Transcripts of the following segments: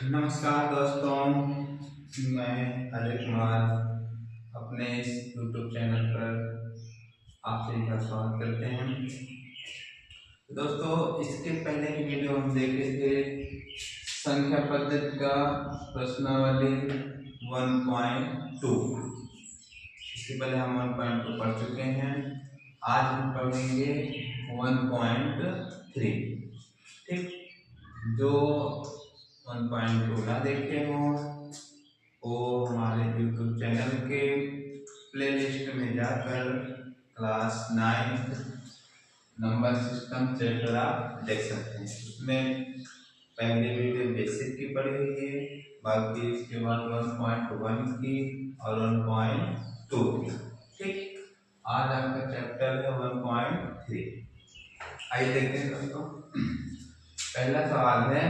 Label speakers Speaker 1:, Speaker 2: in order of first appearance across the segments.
Speaker 1: नमस्कार दोस्तों, मैं अजय कुमार अपने इस YouTube चैनल पर आप सभी का स्वागत करते हैं। दोस्तों, इसके पहले की वीडियो हम देखे थे संख्या पद्धति का प्रश्नावली 1.2। इसके पहले हम 1.2 पढ़ चुके हैं। आज हम पढ़ेंगे 1.3। ठीक, जो 1.2 ना देखे हो वो हमारे YouTube चैनल के प्लेलिस्ट में जाकर क्लास 9 नंबर सिस्टम चैप्टर आप देख सकते हैं। उसमें पहली वीडियो बेसिक की पढ़ी हुई है, बाकी इसके बाद 1.1 की और 1.2 की। ठीक, आज आपका चैप्टर है 1.3। आइए देखते हैं दोस्तों। पहला सवाल है,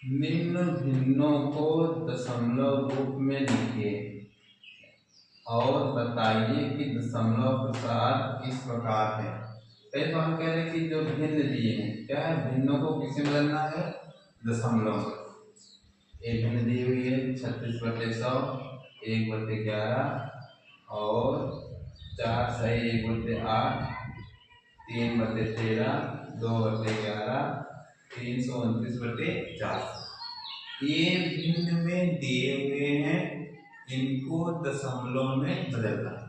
Speaker 1: निम्न भिन्नों को दशमलव रूप में लिखिए और बताइए कि दशमलव प्रसार इस प्रकार है। पहले तो हम कह रहे हैं कि जो भिन्न दिए हैं, क्या है, भिन्नों को किसे बदलना है, दशमलव। एक भिन्न दी हुई है 36/100, 1/11 और 4 सही 1/8, 3/13, 2/11, 329/400। ये भिन्न में दिए हुए हैं, इनको दशमलव में बदलना है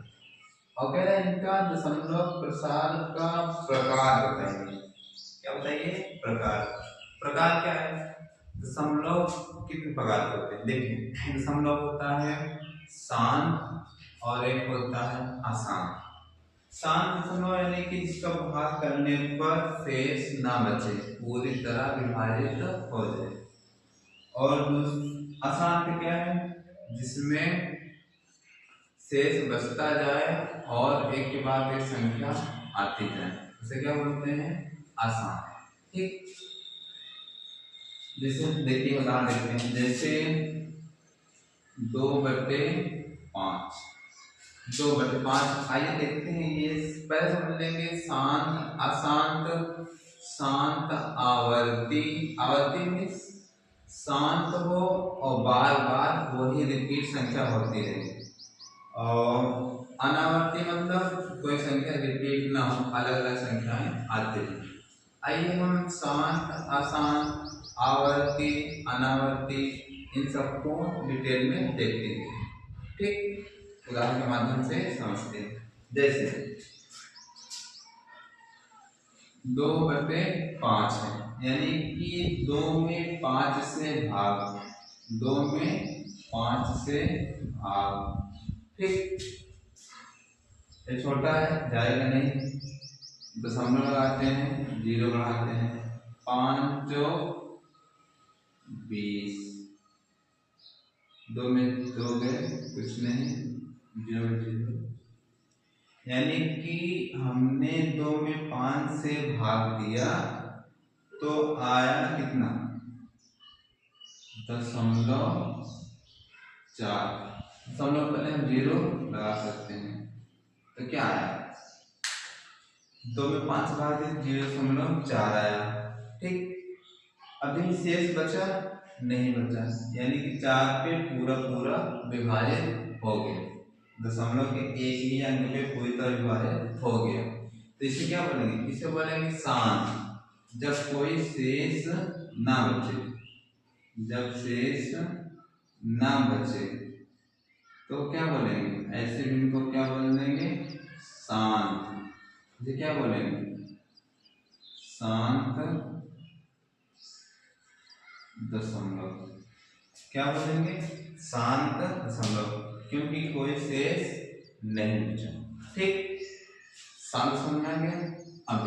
Speaker 1: और कह रहे हैं इनका दशमलव प्रसार का प्रकार बताइए। क्या बताइए? प्रकार। प्रकार क्या है? दशमलव कितने प्रकार के होते हैं? देखिए, दशमलव होता है शांत और एक होता है अशांत। शांत दशमलव यानी कि जिसका भाग करने पर शेष ना बचे, पूरी तरह विभाजित हो जाए। और अशांत क्या है? जिसमें शेष बचता जाए और एक के बाद एक संख्या आती जाए, उसे क्या बोलते हैं? अशांत। ठीक, जैसे देखिए उदाहरण देखते हैं, जैसे 2/5। 2/5 आइए देखते हैं। ये पहले समझ लेंगे शांत अशांत। शांत आवर्ती, आवर्ती मीन्स शांत हो और बार बार वही रिपीट संख्या होती रहे, और अनावर्ती मतलब कोई संख्या रिपीट ना हो, अलग अलग संख्याएं आती रहे। आइए हम शांत अशांत आवर्ती अनावर्ती इन सबको डिटेल में देखते हैं। ठीक, उदाहरण के माध्यम से समझते हैं। जैसे 2/5 है, यानी कि 2 में 5 से भाग, 2 में 5 से भाग। ठीक, ये छोटा है, जाएगा नहीं, दशमलव लगाते हैं, 0 बढ़ाते हैं, 5 चौक 20, 2 में 2 गए, कुछ नहीं, 0 0। यानी कि हमने 2 में 5 से भाग दिया तो आया कितना? 0.4। दशमलव पहले हम 0 लगा सकते हैं, तो क्या आया? 2 में 5 भाग दिए, 0.4 आया। ठीक, अभी शेष बचा नहीं बचा, यानी कि 4 पे पूरा पूरा विभाजित हो गया, दशमलव के एक ही अंक पे पूरी तरह विभाजित हो गया। तो इसे क्या बोलेंगे? इसे बोलेंगे शांत। जब कोई शेष ना बचे, जब शेष ना बचे तो क्या बोलेंगे? ऐसे भिन्न को क्या बोल देंगे? शांत। ये क्या बोलेंगे? शांत दशमलव। क्या बोलेंगे? शांत दशमलव, क्योंकि कोई शेष नहीं बचा। ठीक, शांत समझ में आ गया। अब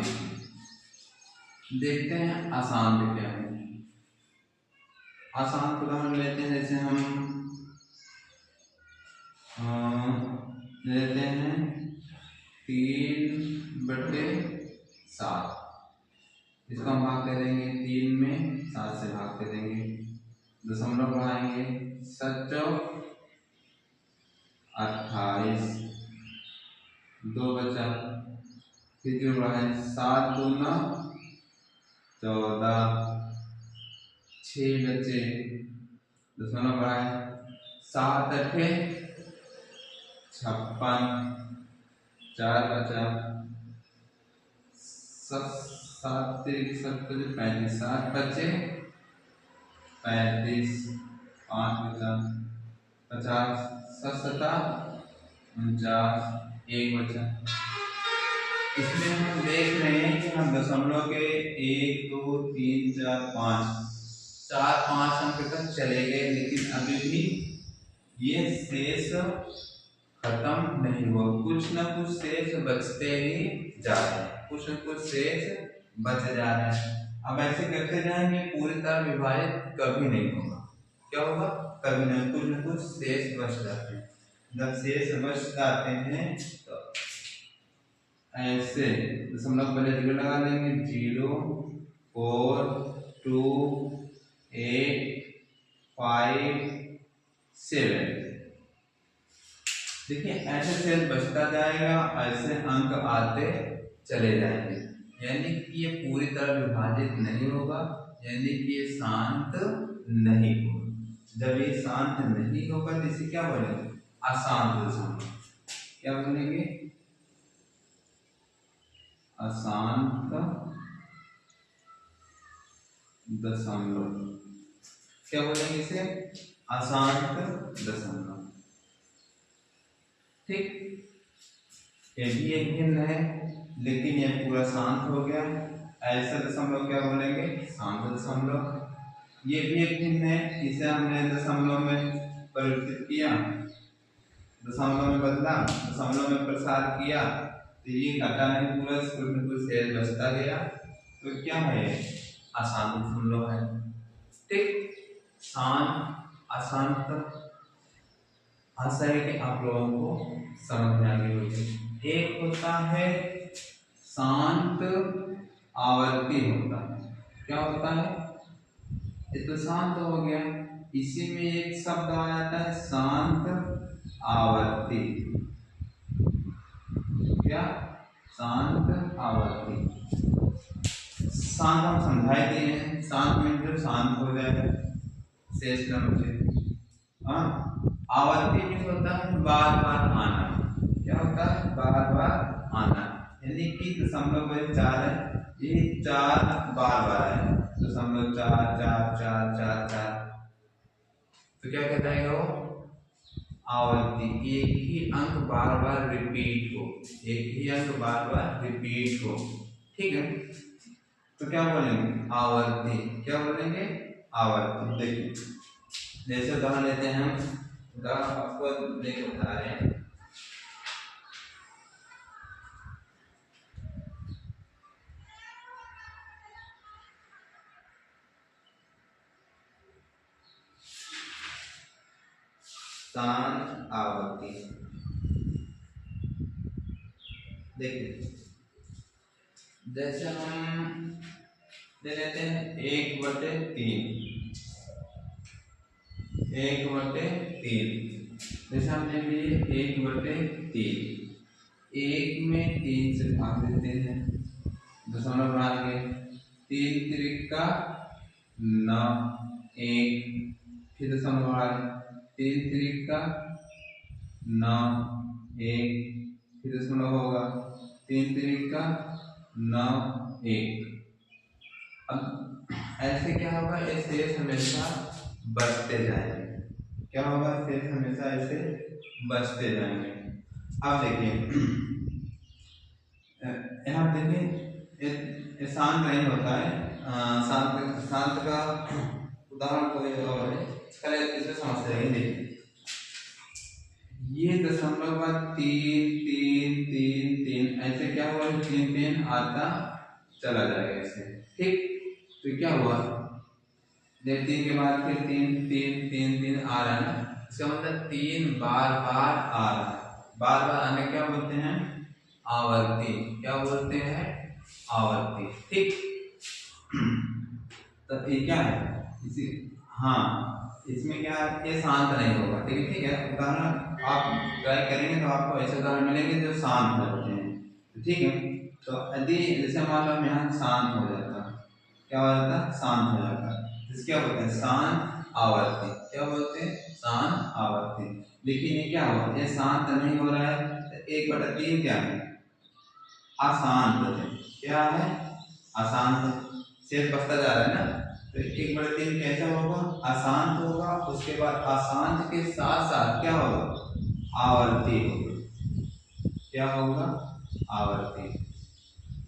Speaker 1: देखते हैं अशांत क्या है। अशांत उदाहरण लेते हैं, जैसे हम लेते हैं 3/7। इसका हम भाग करेंगे, 3 में 7 से भाग करेंगे, दशमलव बढ़ाएंगे, 7 चौक 28, 2 बचा, फिर बढ़ाएं, 7 दूना 14, 6 बचे, दशमलव बढ़ाए, 7 अठे 56, 4 बचा, 7 तिरिक 35, 7 बचे 35, 5 बचा, 50, 7 सता 49, 1 बचा। इसमें हम देख रहे हैं कि हम दशमलव के 1 2 3 4 5 अंक तक चले गए, लेकिन अभी भी ये शेष खत्म नहीं हुआ, कुछ न कुछ शेष बचते ही जा रहे हैं, कुछ न कुछ शेष बच जा रहे हैं। अब ऐसे करते जाएंगे, पूरी तरह विभाजित कभी नहीं होगा। क्या होगा? कभी नहीं, कुछ न कुछ शेष बच जाते हैं। जब शेष बच जाते हैं तो ऐसे दशमलव पहले 0 लगा देंगे, 0 4 2 8 5 7। देखिए ऐसे शेष बचता जाएगा, ऐसे अंक आते चले जाएंगे, यानी कि ये पूरी तरह विभाजित नहीं होगा, यानी कि ये शांत नहीं होगा। जब ये शांत नहीं होगा तो इसे क्या बोलेंगे? अशांत दशमलव। क्या बोलेंगे? अशांत दशमलव। क्या बोलेंगे इसे? अशांत दशमलव। ठीक, ये भी एक भिन्न है, लेकिन यह पूरा शांत हो गया। ऐसा दशमलव क्या बोलेंगे? शांत दशमलव। ये भी एक भिन्न है, इसे हमने दशमलव में परिवर्तित किया, दशमलव में बदला, दशमलव में प्रसार किया, तो ये घटा नहीं, पूरा कुछ न कुछ शेष बचता गया, तो क्या है? अशांत दशमलव है। ठीक, शांत अशांत आशा है कि आप लोगों को समझ में आ गई होगी। एक होता है शांत आवर्ती होता है। क्या होता है? ये तो शांत हो गया, इसी में एक शब्द आ जाता है शांत आवर्ती। क्या? शांत आवर्ती। शांत हम समझाई दिए हैं, शांत में जो शांत हो जाएगा, शेष न बचे। आवर्ती में होता है बार बार आना। क्या होता है? बार बार आना, यानी कि दशमलव 4 है, ये 4 बार बार है, दशमलव 4 4 4 4 4, तो क्या कहता है वो? आवर्ती। एक ही अंक बार बार रिपीट हो, एक ही अंक बार बार रिपीट हो। ठीक है, तो क्या बोलेंगे? आवर्ती। क्या बोलेंगे? आवर्ती। देखिए जैसे उदाहरण लेते हैं हम, उदाहरण आपको लेके बता रहे हैं। शांत आवर्ती। देखिए जैसे हम ले लेते हैं 1/3, 1/3। जैसे हमने लिए 1/3, 1 में 3 से भाग देते हैं, दशमलव बढ़ा के, 3 तिरिका 9, 1, फिर दशमलव बढ़ा के, 3 तिरिका 9, 1, फिर दशमलव होगा, 3 तिरिका 9, 1। अब ऐसे क्या होगा? ये शेष हमेशा बचते जाएंगे। क्या होगा? शेष हमेशा ऐसे बचते जाएंगे। अब देखिए यहाँ देखिए शांत नहीं होता है, शांत का उदाहरण कोई और है, पहले इसे समझते हैं। देखिए ये दशमलव 3 3 3 3, ऐसे क्या हुआ? 3 3 आता चला जाएगा ऐसे। ठीक, तो क्या हुआ? 3 के बाद फिर 3 3 3 3 आ रहा है ना, इसका मतलब 3 बार बार आ रहा है। बार बार आने क्या बोलते हैं? आवर्ती। क्या बोलते हैं? आवर्ती। ठीक, तो ये क्या है? इसी इसमें क्या है? ये शांत नहीं होगा। ठीक है, उदाहरण आप ट्राई करेंगे तो आपको ऐसे उदाहरण मिलेंगे जो शांत होते हैं। ठीक है, तो यदि जैसे मान लो यहाँ शांत हो जाता, क्या हो जाता? शांत हो जाता, इसके क्या बोलते हैं, शांत आवर्ती। क्या बोलते हैं, शांत आवर्ती। लेकिन ये क्या हो, ये शांत नहीं हो रहा है, तो 1/3 क्या है, अशांत है। क्या है, अशांत। शेष बढ़ता जा रहा है ना, तो 1/3 कैसा होगा, अशांत होगा। उसके बाद अशांत के साथ साथ क्या होगा, आवर्ती होगा। क्या होगा, आवर्ती।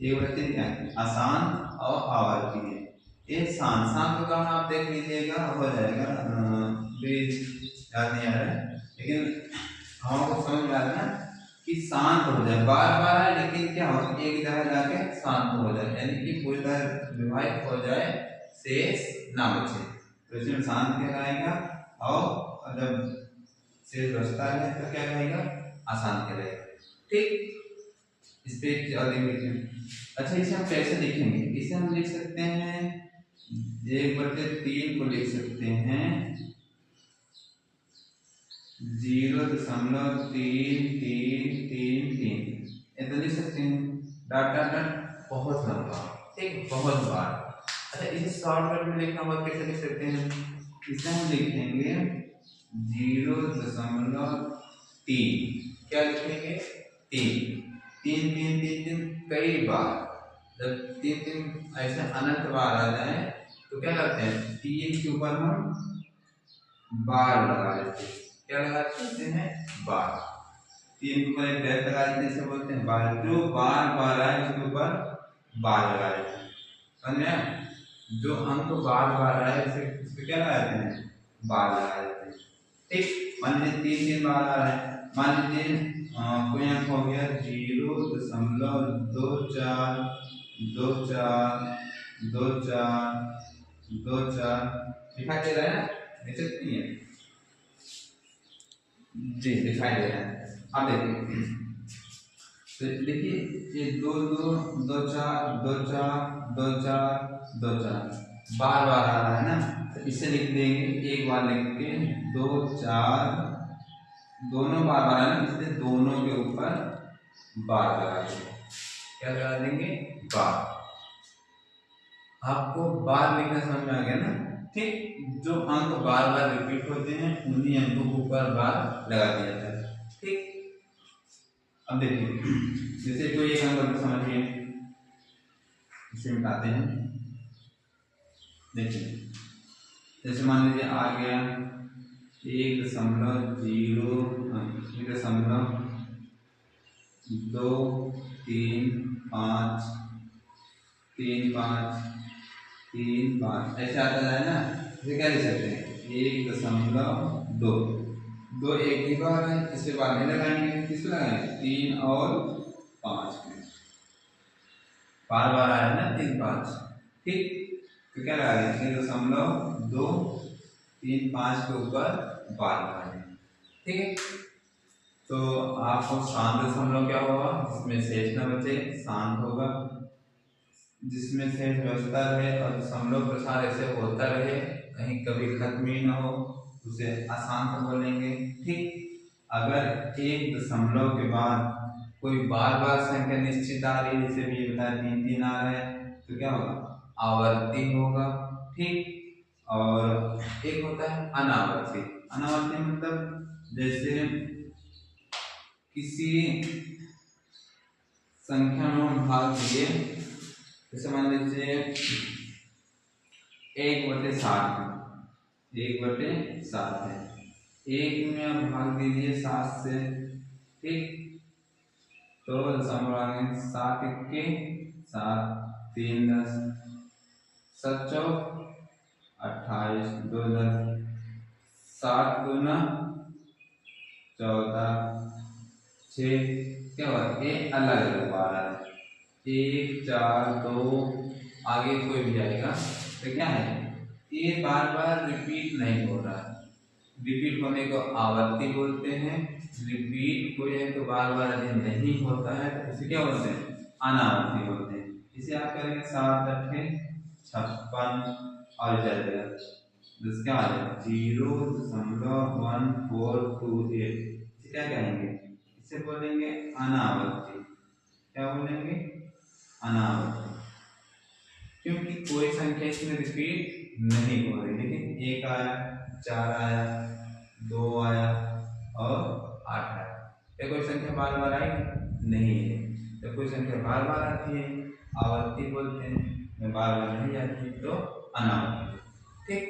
Speaker 1: 1/3 क्या है, अशांत और आवर्ती है। ये शांत का आप देख लीजिएगा, हो जाएगा याद नहीं आ रहा है, लेकिन हमको समझ में आ रहा है ना कि शांत हो जाए, बार बार आए लेकिन क्या हो, एक जगह जाके शांत हो जाए, यानी कि पूरी तरह विवाहित हो जाए, शेष ना बचे, तो इसमें शांत कहलाएगा। और जब शेष बचता है तो क्या कहेगा, अशांत कहलाएगा। ठीक, इस पे और लिखें। अच्छा, इसे हम कैसे लिखेंगे, इसे हम लिख सकते हैं 1/3 को लिख सकते हैं 0.3333, ये तो लिख सकते हैं। डॉट डॉट डॉट बहुत लंबा, ठीक, बहुत बार। अच्छा, इसे शॉर्टकट में लिखना होगा, कैसे लिख सकते हैं, इसे हम लिखेंगे 0.3। क्या लिखेंगे, 3 3 3 3 3 कई बार। जब 3 3 ऐसे अनंत बार आ जाए तो क्या करते हैं, 3 के ऊपर हम बार लगा लेते हैं। क्या लगा देते हैं, बार। 3 के ऊपर एक डैश लगा देते हैं, इसे बोलते हैं बार। जो बार बार आए उसके ऊपर बार लगा देते हैं, समझ में। जो अंक बार बार आए उसे क्या लगा देते हैं, बार लगा देते हैं। ठीक, मान लीजिए 3 3 बार आ रहा है, मान लीजिए कोई अंक हो गया 0.242424 दिखाई दे रहा है ना, ऐसे नहीं है जी, दिखाई दे रहा है। अब देखिए, तो देखिए ये 2 2 2 4 2 4 2 4 2 4 बार बार आ रहा है ना, तो इसे लिख देंगे, एक बार लिख के 2 4, दोनों बार बार आ रहे हैं, इसलिए दोनों के ऊपर बार लगा देंगे। क्या लगा देंगे, बार। आपको बार लिखना समझ में आ गया ना, ठीक। जो अंक बार बार रिपीट होते हैं उन्हीं अंकों के ऊपर बार लगा दिया जाता है, ठीक। अब देखिए, जैसे कोई एक अंक समझिए, इसे मिटाते हैं। देखिए, जैसे मान लीजिए आ गया 1.0.2353535 ऐसे आता है ना, इसे क्या लिख सकते हैं, 1.2। 2 एक ही बार है, इससे बार नहीं लगाएंगे, किसको लगाएंगे, 3 और 5 में। बार बार आया है ना 3 5, ठीक। तो क्या लगा देंगे, 1.235 के ऊपर बार लगा देंगे, ठीक है। तो आपको शांत दशमलव क्या होगा, जिसमें शेष न बचे, शांत होगा। जिसमें शेष बचता रहे और दशमलव प्रसार ऐसे होता रहे, कहीं कभी खत्म ही ना हो, उसे अशांत बोलेंगे, ठीक। अगर एक दशमलव के बाद कोई बार बार संख्या निश्चित आ रही है, जैसे भी बताया 3 3 आ रहा है, तो क्या होगा, आवर्ती होगा, ठीक। और एक होता है अनावर्ती। अनावर्ती मतलब जैसे किसी संख्या में हम भाग दिए, जैसे मान लीजिए 1/7 है, 1/7 है, 1 में आप भाग दीजिए 7 से, ठीक। तो दशमलव आगे 7 1 7 3 10 7 चौक 28 2 10 7 दूना 14 6, क्या हुआ, ये अलग अलग बार आ रहा है, 1 4 2 आगे कोई भी आएगा, तो क्या है, ये बार बार रिपीट नहीं हो रहा है। रिपीट होने को आवर्ती बोलते हैं, रिपीट कोई है तो बार बार यदि नहीं होता है तो इसे क्या बोलते हैं, अनावर्ती बोलते हैं। इसे आप करेंगे 7 8 56 और जाएगा, क्या आ जाएगा 0.1428, क्या कहेंगे, इसे बोलेंगे अनावर्ती। क्या बोलेंगे, अनावर्ती, क्योंकि कोई संख्या इसमें रिपीट नहीं हो रही, लेकिन 1 आया, 4 आया, 2 आया और 8 आया। क्या कोई संख्या बार बार आएगी? नहीं है। जब कोई संख्या बार बार आती है आवर्ती बोलते हैं, में बार बार नहीं आती तो अनावर्ती। ठीक,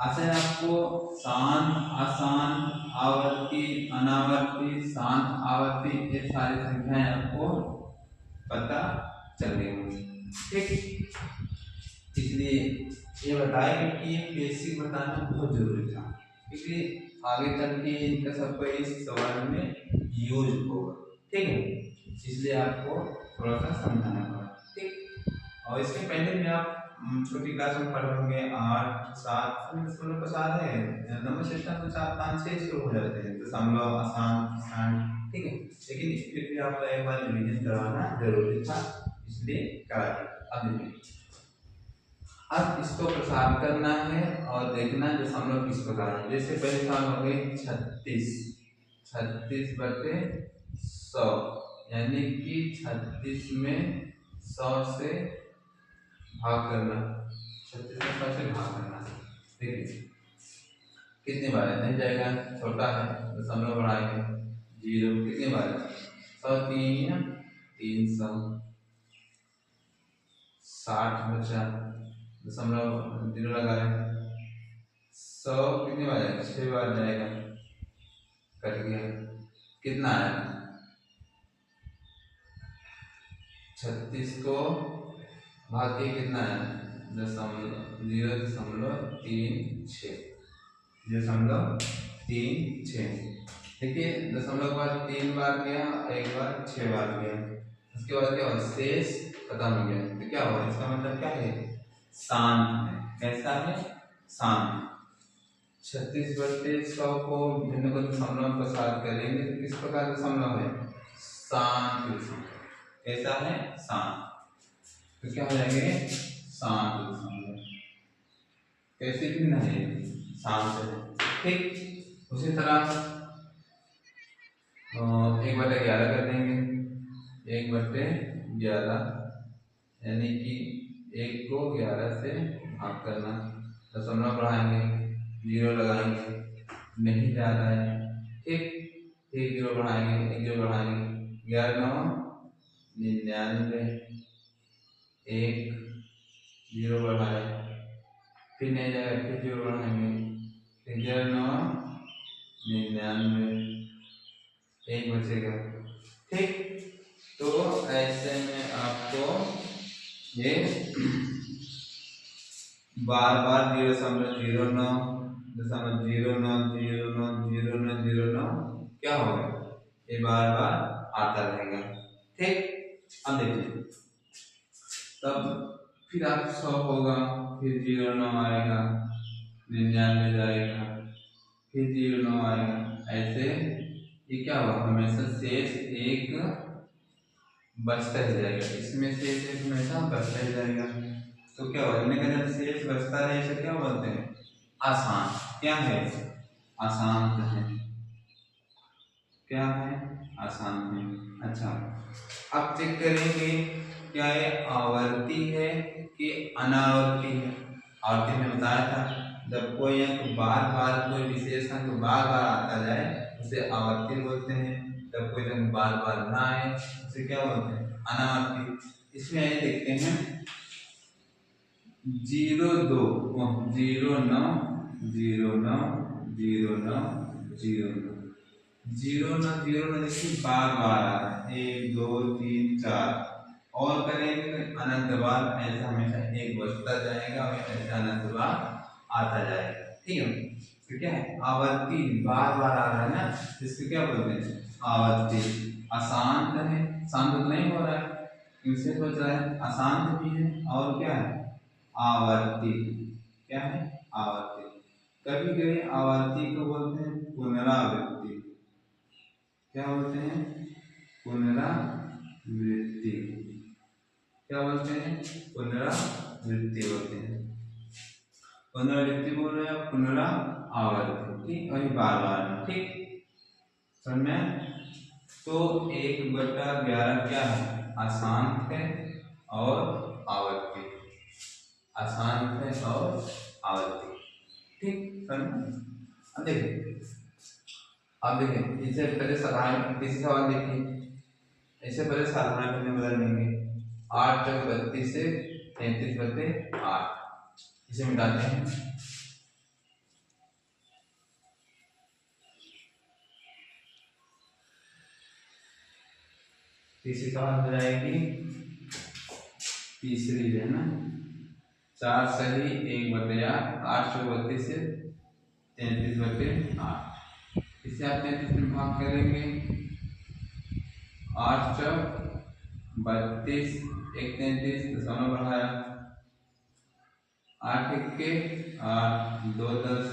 Speaker 1: आशा है आपको शांत, आसान, आवर्ती, अनावर्ती, शांत, आवर्ती ये सारी संख्याएं आपको पता चल गई होंगी। ठीक, इसलिए ये बताया कि ये बेसिक बताना बहुत जरूरी था, क्योंकि आगे चल के इनका सबका इस सवाल में यूज होगा। ठीक है, इसलिए आपको थोड़ा सा समझाना पड़ा। ठीक, और इसके पहले में आप छोटी क्लास में पढ़ होंगे 8, 7 स्कूलों का साथ है नंबर सिस्टम तो 4, 5, 6 शुरू हो जाते हैं, दशमलव, आसान। ठीक है, लेकिन फिर भी आपको एक बार रिवीजन करवाना जरूरी था, इसलिए करा दिया। अब इसको प्रसार करना है और देखना दशमलव किस प्रकार है। जैसे पहले सवाल हो गई 36 बटे 100, यानी कि 36 में 100 से भाग करना, 36 में 100 से भाग करना। देखिए कितने बार है, नहीं जाएगा, छोटा है, दशमलव बढ़ाएंगे 0, कितने बार है 100 3 300, 60 बचा, दशमलव 0 लगा रहे हैं, 100 कितने बार जाएगा, 6 बार जाएगा, कट गया, कितना आया 36 को भाग के कितना है 0.36। देखिए दशमलव के बाद 3 बार गया, एक बार 6 बार गया, उसके बाद क्या हुआ, शेष खत्म हो गया, तो क्या हुआ, इसका मतलब क्या है, शांत है। कैसा है, शांत। 36 बटे 100 को भिन्न को दशमलव के साथ करेंगे तो किस प्रकार दशमलव है, शांत दशमलव। कैसा है, शांत, तो क्या हो जाएंगे, शांत दशमलव। कैसे भिन्न है, शांत है। ठीक, उसी तरह 1/11 कर देंगे, 1/11 यानी कि 1 को 11 से भाग करना, दशमलव बढ़ाएंगे, 0 लगाएंगे, नहीं जा रहा है। ठीक, 1 0 बढ़ाएंगे, 1 0 बढ़ाएंगे, 11 9 99, 1 0 बढ़ाए, फिर नहीं जाएगा, फिर 0 बढ़ाएंगे, 11 9 99, 1 बचेगा। ठीक, तो ऐसे में आपको ये बार बार 0.09 क्या होगा, ये बार बार आता रहेगा। ठीक, अब देखिए तब फिर आप 100 होगा, फिर 0.9 आएगा, 99 जाएगा, फिर 0.9 आएगा, ऐसे ये क्या होगा, हमेशा शेष एक बचता ही जाएगा, इसमें शेष एक हमेशा बचता ही जाएगा। तो क्या होगा, हमने कहा जब शेष बचता है इसे क्या बोलते हैं, आसान। क्या है, आसान है, क्या है, आसान है। अच्छा, अब चेक करेंगे क्या ये आवर्ती है कि अनावर्ती है। आवर्ती में बताया था जब कोई अंक बार बार, कोई विशेष अंक बार बार आता जाए उसे आवर्ती बोलते हैं, जब कोई अंक बार बार ना आए उसे क्या बोलते हैं, अनावर्ती। इसमें ये देखते हैं 0 2 0 9 0 9 0 9 0 9 0 9 0 9, देखिए बार बार आ रहा है, 1 2 3 4 और करेंगे तो अनंत बार ऐसा हमेशा एक बचता जाएगा और ऐसा अनंत बार आता जाएगा। ठीक है, तो क्या है, आवर्ती बार बार आ रहा है ना, इसको क्या बोलते हैं, आवर्ती। अशांत है, शांत नहीं हो रहा है, किससे बच रहा है, अशांत भी है, और क्या है, आवर्ती। क्या है, आवर्ती। कभी कभी आवर्ती को बोलते हैं पुनरावृत्ति। क्या बोलते हैं, पुनरावृत्ति। क्या बोलते हैं, पुनरावृत्ति बोलते हैं। पुनरावृत्ति बोल रहे हैं, पुनरावृत्ति। ठीक, वही बार बार। ठीक, समझ में। तो 1/11 क्या है, अशांत है और आवर्ती। आसान है और आवृत्ति। ठीक समझ। अब देखिए, अब देखिए इससे पहले साधारण तीसरा सवाल देखिए, इससे पहले साधारण में बदल देंगे। 8 चौक 32 से 33/8, इसे मिटाते हैं। तीसरी सवाल हो जाएगी, तीसरी है ना, 4 सही 1/8, 8 चौक 32 से 33/8, इसे आप 33 में भाग करेंगे। 8 चौक 32, 1 33 दशमलव बढ़ाया, 8 इक्के 8, 2 10,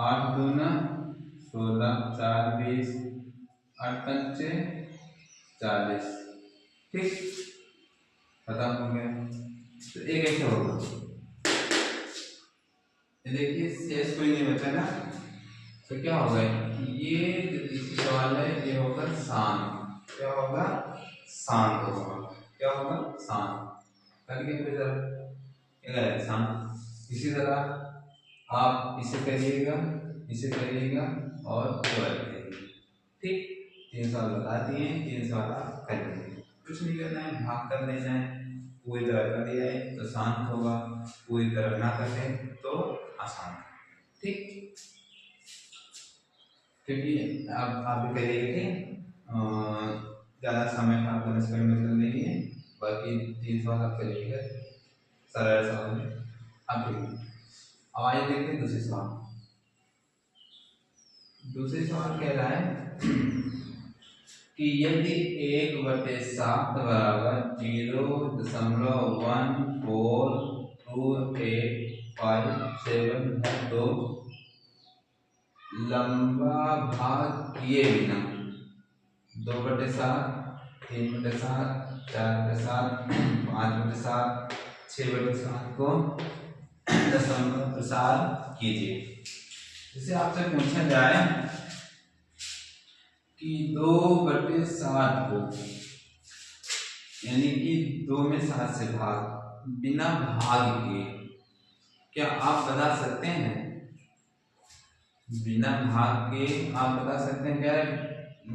Speaker 1: 8 दूना 16, 4 20, 8 पंचे 40। ठीक, खत्म हो गया। तो एक ऐसे होगा, ये देखिए शेष कोई नहीं बचा ना, तो क्या होगा, ये जो तीसरी सवाल है ये होगा शांत। क्या होगा, शांत होगा। क्या होगा, शांत। करके फिर जरा शांत। इसी तरह आप इसे करिएगा, इसे करिएगा और करिएगा। ठीक, 3 सवाल बता दिए, 3 सवाल आप कर लीजिए, कुछ नहीं करना है, भाग कर देना है। पूरी तरह कर दिया है तो शांत होगा, पूरी तरह ना करें तो आसान। ठीक, क्योंकि अब आप भी करिएगा। ठीक, ज़्यादा समय आपको नष्ट करने नहीं है, बाकी 3 सवाल आप करिएगा सरल सवाल है। अब आइए देखते हैं दूसरी सवाल। दूसरी सवाल कह रहा है कि यदि 1/7 बराबर 0.142857 है तो लंबा भाग किए बिना 2/7, 3/7, 4/7, 5/7, 6/7 को दशमलव प्रसार कीजिए। जैसे आपसे पूछा जाए कि 2/7 को यानी कि 2 में 7 से भाग बिना भाग किए, क्या आप बता सकते हैं? बिना भाग के आप बता सकते हैं क्या?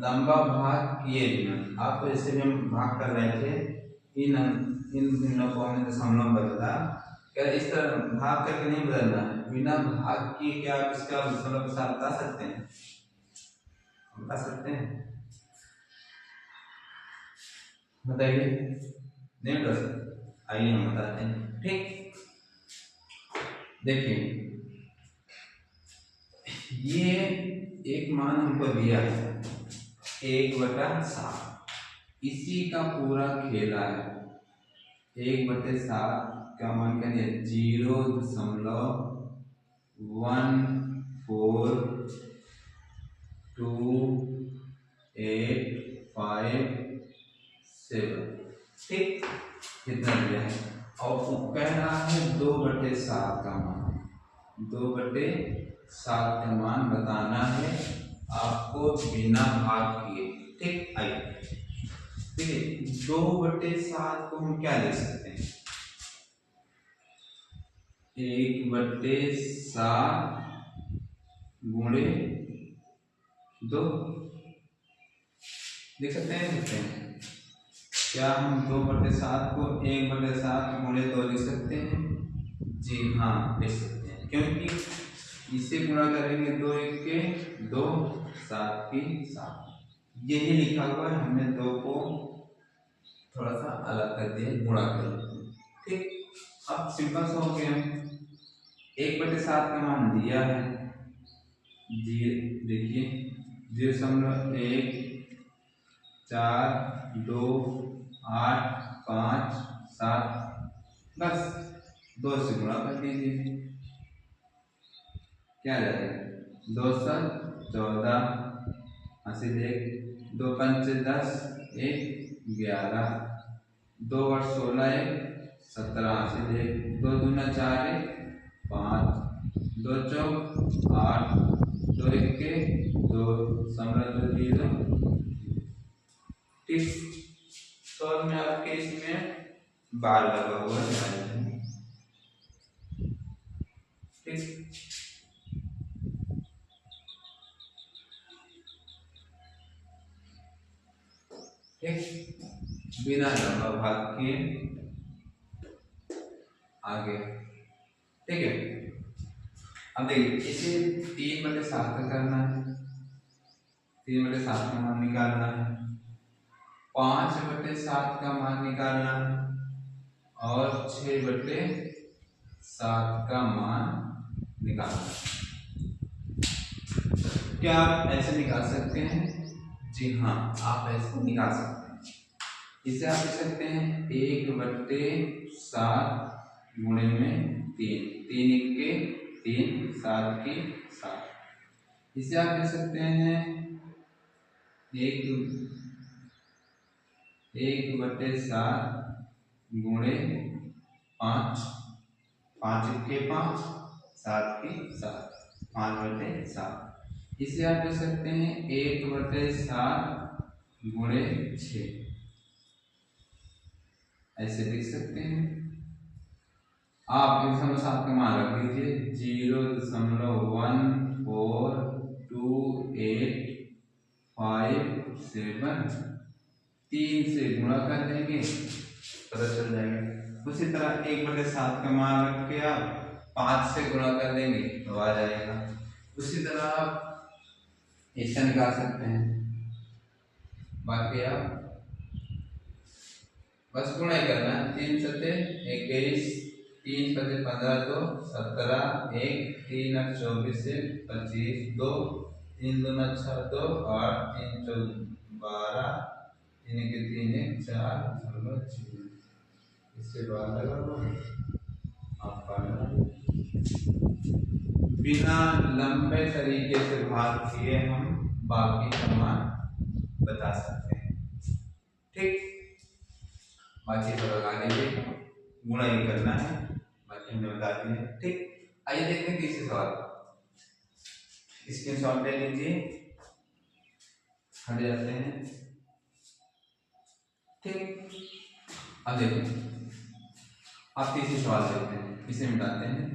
Speaker 1: लंबा भाग किए बिना। आपको जैसे भी हम भाग कर रहे थे, इन भिन्नों को हमने दशमलव बदला, क्या इस तरह भाग करके नहीं बदलना है, बिना भाग किए क्या आप इसका दशमलव प्रसार बता सकते हैं? बता सकते हैं, बताइए। नहीं बता सकते, आइए हम बताते हैं। ठीक, देखिए ये एक मान हमको दिया है 1/7, इसी का पूरा खेला है। 1/7 का मान क्या दिया, 0.142857। ठीक, कितना दिया है, और कह रहा है 2/7 का मान, 2/7 का मान बताना है आपको बिना भाग किए। ठीक, आइए देखिए 2/7 को हम क्या ले सकते हैं, 1/7 गुणे 2 देख सकते हैं। क्या हम 2/7 को 1/7 गुणे 2 लिख सकते हैं? जी हाँ, लिख सकते हैं, क्योंकि इसे गुणा करेंगे 2 1 के 2, 7 की 7, यही लिखा हुआ है। हमने 2 को थोड़ा सा अलग कर दिया, गुणा कर दिया। ठीक, अब सिंपल सा हो गया। 1/7 का मान दिया है, देखिए 0.142857, बस 2 से गुणा कर दीजिए, क्या जाएगा 214, ऐसे देख 2 पंचे 10, 1 11, 2 और 16 17, ऐसे देख 2 दूना 4 5, 2 चौक 8, 2 इक्के 2, समरथ 0। ठीक, तो में आपके इसमें बार लगा हुआ है। ठीक, ठीक, बिना लंबा भाग किए आगे। ठीक है, अब देखिए इसे 3/7 का करना है, 3/7 का मान निकालना है, 5/7 का मान निकालना है और 6/7 का मान निकालना है। क्या आप ऐसे निकाल सकते हैं? जी हाँ, आप ऐसे निकाल सकते हैं। इसे आप लिख सकते हैं 1/7 गुणे में 3, 3 1 3, 7 की 7। इसे आप लिख सकते हैं 1/7 गुणे 5, 5 1 5, 7 की 7, 5/7। इसे आप लिख सकते हैं 1/7 गुणे 6, ऐसे लिख सकते हैं। आप 1/7 का मान रख लीजिए 0.14285 3 से गुणा कर देंगे, पता चल जाएगा। उसी तरह 1/7 का मान रख के आप 5 से गुणा कर देंगे तो आ जाएगा। उसी तरह आप इसका निकाल सकते हैं। बाकी आप बस गुणा ही करना है, 3 7 21, 3 5 15 2 17, 1 3 8 24 25 2 3 2 6 2 8 3 4 12 3 1 3 1 4 6, इससे 12 लगाओ आप 12। बिना लंबे तरीके से भाग किए हम बाकी का मान बता सकते हैं। ठीक, बाकी तो लगा लीजिए, गुणा ही करना है, बाकी हमने बता दिया। ठीक, आइए देखते हैं तीसरे सवाल। स्क्रीनशॉट ले लीजिए, हट जाते हैं। ठीक, अब देखिए आप तीसरे सवाल देखते हैं, इसे मिटाते हैं।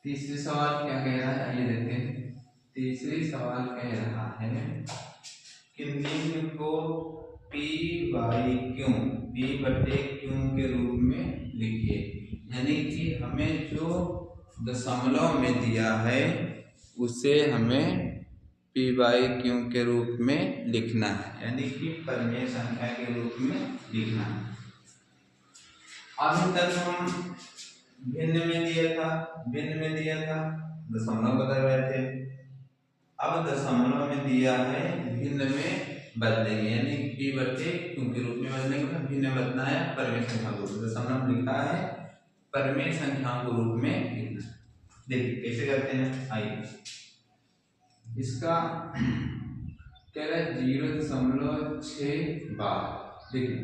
Speaker 1: तीसरे सवाल क्या कह रहा है, आइए देखते हैं। तीसरे सवाल कह रहा है कि निम्न को P बाई क्यू, P/Q के रूप में लिखिए। यानी कि हमें जो दशमलव में दिया है उसे हमें P/Q के रूप में लिखना है, यानी कि परिमेय संख्या के रूप में लिखना है। अभी तक हम भिन्न में दिया था, दशमलव बदल रहे थे। अब दशमलव में दिया है, भिन्न में बदलेंगे, यानी P/Q के रूप में बदलेंगे। भिन्न बदलना है परिमेय संख्या को, दशमलव लिखा है परिमेय संख्या को रूप में लिखना है। देखिए कैसे करते हैं, आइए इसका कह रहा है 0.6 बार। देखिए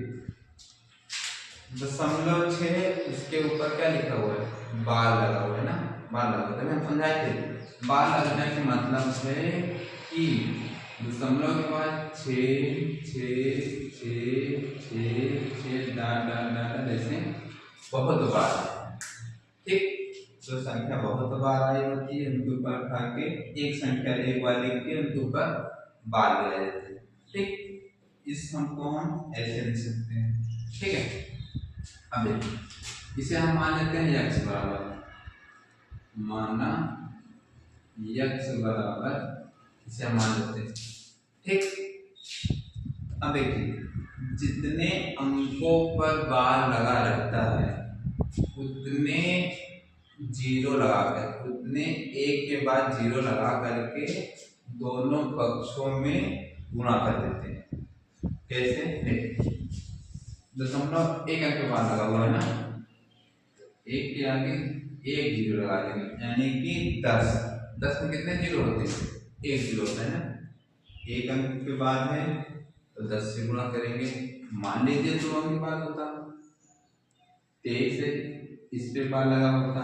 Speaker 1: 0.6 उसके ऊपर क्या लिखा हुआ है, बार लगा हुआ है ना, बार लगा हुआ है। हम समझाए थे बार लगने का मतलब है कि दशमलव के बाद 6 6 6 6 6 डाट डाट डाट जैसे बहुत बार। ठीक, जो संख्या बहुत बार आई होती है उनके ऊपर उठा के एक संख्या एक बार लिख के उनके ऊपर बार लगा देते हैं। ठीक, इस सम को हम ऐसे लिख सकते हैं। ठीक है, अब देखिए इसे हम मान लेते हैं x बराबर, माना x बराबर, इसे हम मान लेते हैं। ठीक, अब देखिए जितने अंकों पर बार लगा रहता है उतने जीरो लगाकर, उतने एक के बाद जीरो लगा करके दोनों पक्षों में गुणा कर देते हैं। कैसे, दशमलव एक अंक के बाद लगा हुआ है ना, एक के आगे एक जीरो लगा देंगे, यानी कि 10 में कितने जीरो होते हैं, एक जीरो होता है ना। एक अंक के बाद है तो 10 से गुणा करेंगे। मान लीजिए 2 अंक के बाद होता 23 से इस पे बार लगा होता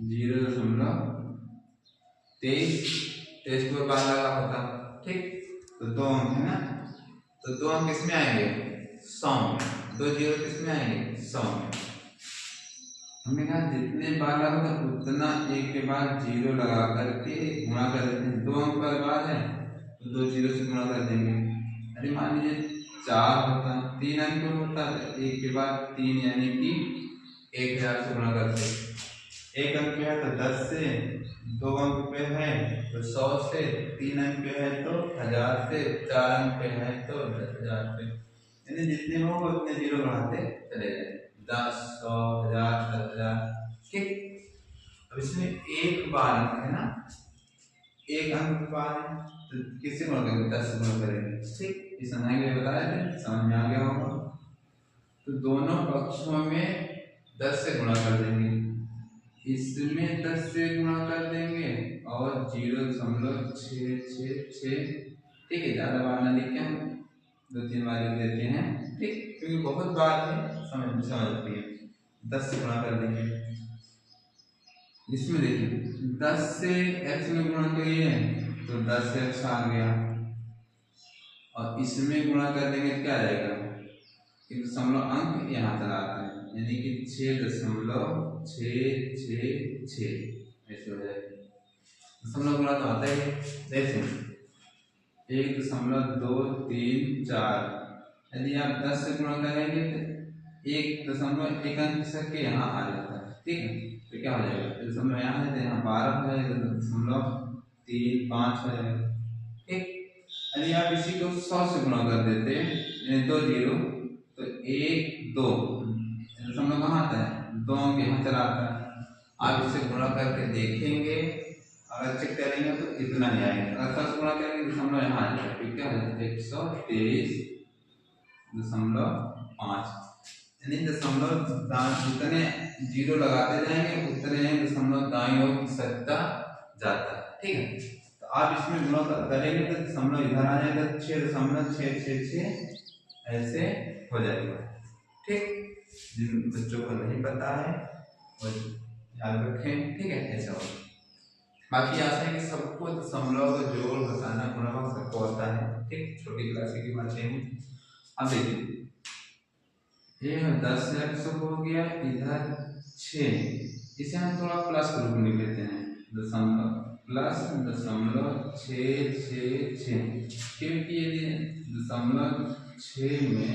Speaker 1: 0.23 पे बार लगा होता। ठीक, तो 2 अंक है ना, तो 2 अंक किसमें आएंगे, 100 में। दो जीरो किसमें आएंगे, 100 में। हमने कहा जितने बार लगा उतना एक के बाद जीरो लगा करके गुणा कर देते हैं। 2 अंक पर बाद है तो 2 जीरो से गुणा कर देंगे। अरे मान लीजिए 4 होता, 3 अंक में होता तो एक के बाद 3 यानी कि 1000 से गुणा करते। एक अंक पे है तो 10 से, 2 अंक पे है तो 100 से, 3 अंक पे है तो 1000 से, 4 अंक पे है तो 10,000 से, यानी जितने हो उतने जीरो बढ़ाते चले जाए। 10, 100, 1000, 10,000। ठीक, अब इसमें एक बार अंक है ना, एक अंक बार है तो किससे गुणा करेंगे, 10 से गुणा करेंगे। ठीक, इस समझ के बताया थे, समझ में आ गया होगा। तो दोनों पक्षों में 10 से गुणा कर देंगे, इसमें 10 से गुणा कर देंगे और 0.666। ठीक है, ज्यादा बार ना लिख के हम 2-3 बार लिख देते हैं। ठीक, क्योंकि बहुत बार है, समझ आती है। 10 से गुणा कर देंगे। इसमें देखिए 10 से x में गुणा करिए तो 10x आ गया, और इसमें गुणा कर देंगे क्या आ जाएगा, एक दशमलव अंक यहाँ चला आते हैं, यानी कि 6.666 ऐसे हो जाएगा। दशमलव गुणा तो आता ही, देखिए 1.234। यदि आप 10 से गुणा करेंगे तो 1.1 अंक सके यहाँ आ जाता है। ठीक है, तो क्या हो जाएगा, दशमलव यहाँ है तो यहाँ 12 हो जाएगा, 0.35 हो जाएगा। ठीक, यदि आप इसी को 100 से गुणा कर देते यानी 2 जीरो तो 1 2 दशमलव कहाँ आता है, 2 अंक यहाँ चला आता है। आप इसे गुणा करके देखेंगे, अगर चेक करेंगे तो इतना नहीं आएगा। अगर 100 से गुणा करेंगे दशमलव यहाँ आ जाएगा, तो क्या हो जाएगा 123.5, यानी दशमलव जितने जीरो लगाते जाएंगे उतने दशमलव दाईं ओर खिसकता जाता है। ठीक है, तो आप इसमें गुणा करेंगे तो दशमलव इधर आ जाएगा, 6.666 ऐसे हो जाएगा। ठीक, जिन बच्चों को नहीं पता है वो याद रखें। ठीक है, ऐसा होगा। बाकी आशा है कि सबको दशमलव का जोड़ घटाना गुणा सबको आता है। ठीक, छोटी क्लास की बातें हैं। अब देखिए ये 10x हो गया, इधर 6, इसे हम थोड़ा प्लस के रूप में लिख लेते हैं, दशमलव प्लस 0.666, क्योंकि यदि 0.6 में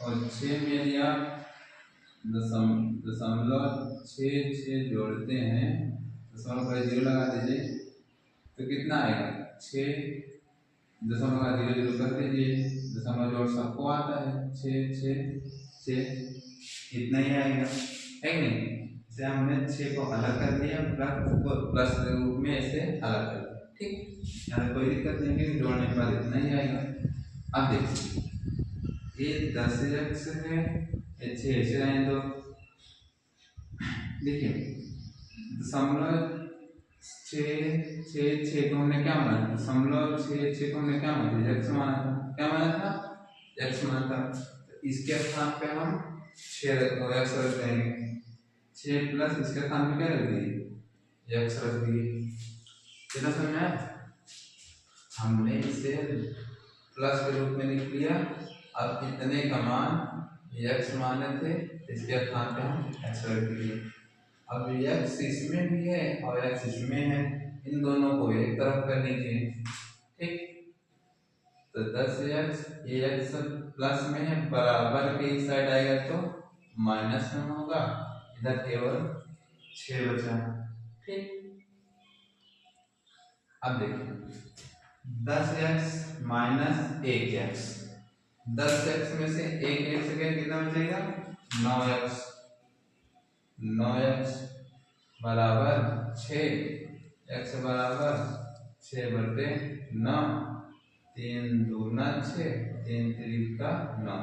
Speaker 1: और 6 में यदि आप 0.66 जोड़ते हैं, दशमलव पर 0 लगा दीजिए तो कितना आएगा, 6, दशमलव का 0 0 कर दीजिए, दशमलव जोड़ सबको आता है, 6 6 6 इतना ही आएगा, है कि नहीं। इसे हमने 6 को अलग कर दिया, प्लस के रूप में ऐसे अलग कर दिया। ठीक, यहाँ कोई दिक्कत नहीं है, जोड़ने के बाद इतना ही आएगा। अब देखिए ये 10x है, ये 6 ऐसे आए दो। देखिए दशमलव 6 को हमने क्या माना, दशमलव 6 को हमने क्या माना, x माना था, क्या माना था, x माना था। इसके स्थान पे हम 6 रख देंगे, 6 प्लस इसके स्थान पे क्या रख दिए, x रख दिए। कितना समझ में आया, हमने इसे प्लस के रूप में लिख लिया। अब इतने का मान x माने थे, इसके स्थान पे हम x रख दिए। अब x इसमें भी है और x इसमें है, इन दोनों को एक तरफ कर लीजिए। ठीक, तो 10x ये x प्लस में है, बराबर के इस साइड आएगा तो माइनस में होगा, इधर केवल 6 बचा। ठीक, अब देखिए 10x माइनस 1x, 10x में से 1x गया, कितना बचेगा 9x, 9x बराबर 6, x बराबर 6/9, 3 दूना 6, 3 3 का 9,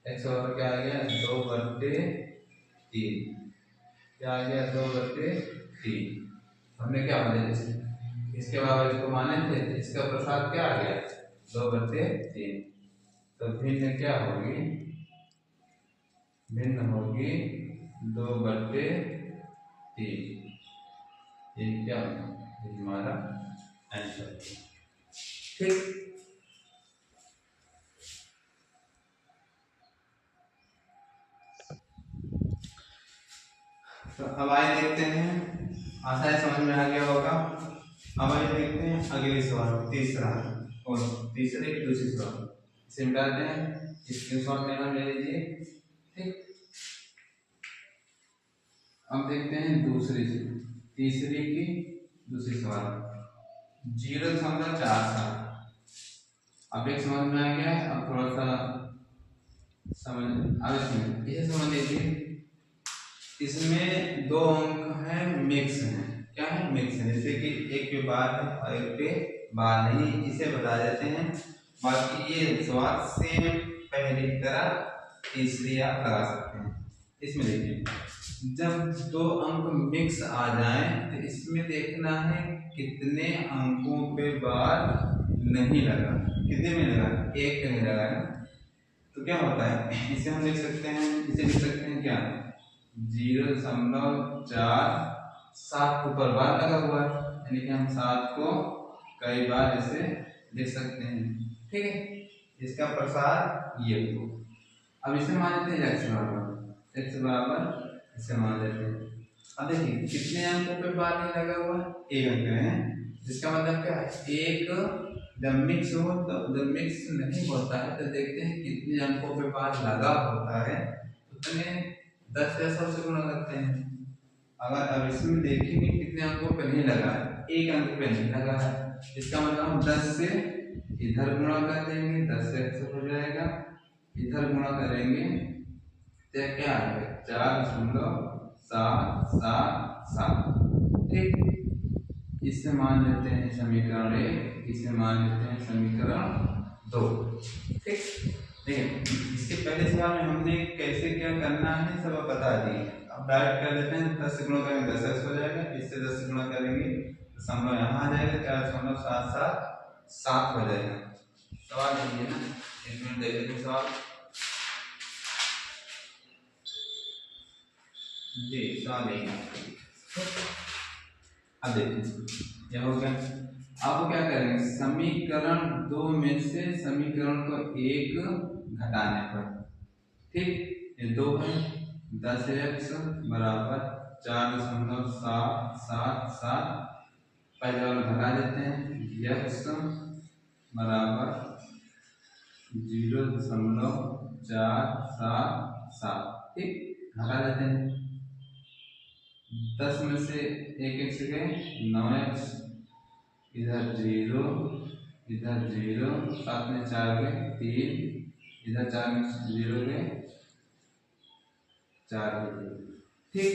Speaker 1: x बराबर क्या आ गया 2/3, क्या आ गया 2/3। हमने क्या माने, इसके बराबर इसको माने थे, इसका प्रसाद क्या आ गया 2/3। तो भिन्न क्या होगी, भिन्न होगी 2/3। ये क्या होगा, हमारा आंसर। ठीक, अब आइए देखते हैं, आशा है समझ में आ गया होगा। अब आइए देखते हैं अगले सवाल, तीसरा और तीसरे की दूसरी सवाल, इसे मिटाते हैं, स्क्रीनशॉट लेना ले लीजिए। ठीक, अब देखते हैं तीसरी की दूसरी सवाल, 0.47। अब एक समझ में आ गया है। अब थोड़ा सा अब इसे समझ लीजिए। इसमें दो अंक हैं मिक्स हैं। क्या है? मिक्स है। जैसे कि एक पे बार है और एक पे बार नहीं, इसे बता देते हैं। बाकी ये सवाल सेम पहले की तरह तीसरी आप लगा सकते हैं। इसमें देखिए, जब दो अंक मिक्स आ जाएं तो इसमें देखना है कितने अंकों पे बार नहीं लगा। कितने में लगा? एक पे नहीं लगा है। तो क्या होता है, इसे हम लिख सकते हैं, इसे लिख सकते हैं क्या, 0.47 ऊपर बार लगा हुआ है, यानी कि हम 7 को कई बार ऐसे लिख सकते हैं। ठीक है, इसका प्रसार ये हो। अब इसे मान लेते हैं x बराबर इसे मान लेते हैं। अब देखिए कितने अंकों पे बार नहीं लगा हुआ है? एक अंक है, जिसका मतलब क्या है, एक जब मिक्स हो तो जब मिक्स नहीं होता है तो देखते हैं कितने अंकों पे बार लगा होता है, उतने 10 या 100 से गुणा करते हैं। अगर अब इसमें देखेंगे कितने अंकों पे नहीं लगा है, एक अंक पे नहीं लगा है, इसका मतलब हम 10 से इधर गुणा कर देंगे, 10 से 100 हो जाएगा, इधर गुणा करेंगे तो क्या आएगा, 4.777। ठीक, इसे मान लेते हैं समीकरण 1, इसे मान लेते हैं समीकरण 2। ठीक, देखिए इसके पहले सवाल में हमने कैसे क्या करना है सब बता दिए। अब डायरेक्ट कर लेते हैं, 10 से गुणा करेंगे 10x हो जाएगा, इससे 10 से गुणा करेंगे तो दशमलव यहाँ आ जाएगा, 4.777 हो जाएगा। सवाल देखिए ना, एक मिनट देख लेते हैं सवाल जी। सवाल यही, अब देखिए यह हो गया। अब क्या करेंगे, समीकरण 2 में से समीकरण को 1 घटाने पर, ठीक, ये 2 है, 10x बराबर 4.777, पहले वाला घटा देते हैं, x बराबर 0.477, ठीक, घटा देते हैं। 10 में से 1 x गए, 9x, इधर 0, इधर 0, 7 में 4 गए 3, इधर 4 में 0 गए 4 गए। ठीक,